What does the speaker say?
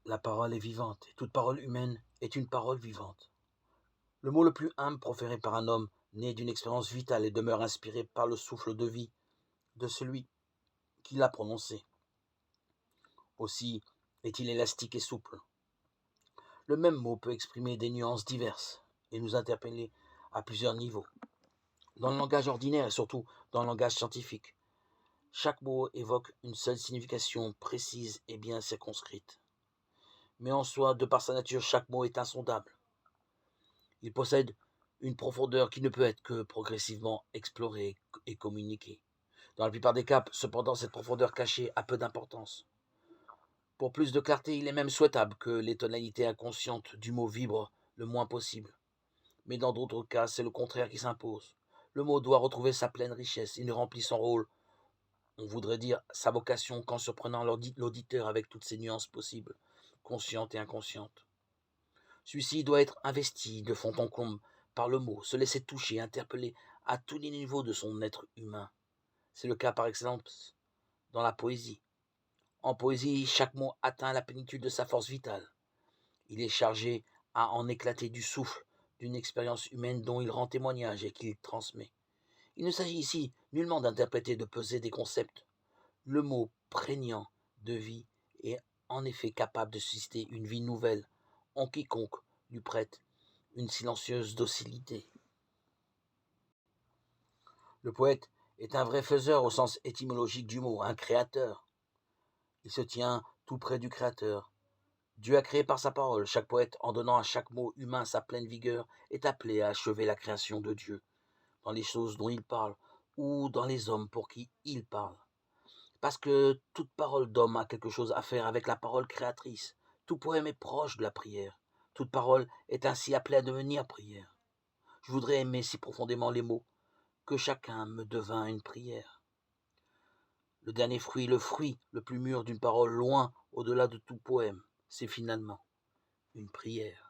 La parole est vivante, et toute parole humaine est une parole vivante. Le mot le plus humble proféré par un homme né d'une expérience vitale et demeure inspiré par le souffle de vie de celui qui l'a prononcé. Aussi est-il élastique et souple. Le même mot peut exprimer des nuances diverses et nous interpeller à plusieurs niveaux. Dans le langage ordinaire et surtout dans le langage scientifique, chaque mot évoque une seule signification précise et bien circonscrite. Mais en soi, de par sa nature, chaque mot est insondable. Il possède une profondeur qui ne peut être que progressivement explorée et communiquée. Dans la plupart des cas, cependant, cette profondeur cachée a peu d'importance. Pour plus de clarté, il est même souhaitable que les tonalités inconscientes du mot vibrent le moins possible. Mais dans d'autres cas, c'est le contraire qui s'impose. Le mot doit retrouver sa pleine richesse. Il ne remplit son rôle, on voudrait dire sa vocation, qu'en surprenant l'auditeur avec toutes ses nuances possibles, conscientes et inconscientes. Celui-ci doit être investi de fond en comble par le mot, se laisser toucher, interpeller à tous les niveaux de son être humain. C'est le cas par excellence dans la poésie. En poésie, chaque mot atteint la plénitude de sa force vitale. Il est chargé à en éclater du souffle d'une expérience humaine dont il rend témoignage et qu'il transmet. Il ne s'agit ici nullement d'interpréter, de peser des concepts. Le mot prégnant de vie est en effet capable de susciter une vie nouvelle en quiconque lui prête une silencieuse docilité. Le poète est un vrai faiseur au sens étymologique du mot, un créateur. Il se tient tout près du Créateur. Dieu a créé par sa parole. Chaque poète, en donnant à chaque mot humain sa pleine vigueur, est appelé à achever la création de Dieu, dans les choses dont il parle, ou dans les hommes pour qui il parle. Parce que toute parole d'homme a quelque chose à faire avec la parole créatrice. Tout poème est proche de la prière. Toute parole est ainsi appelée à devenir prière. Je voudrais aimer si profondément les mots que chacun me devint une prière. Le dernier fruit, le fruit le plus mûr d'une parole loin au-delà de tout poème, c'est finalement une prière.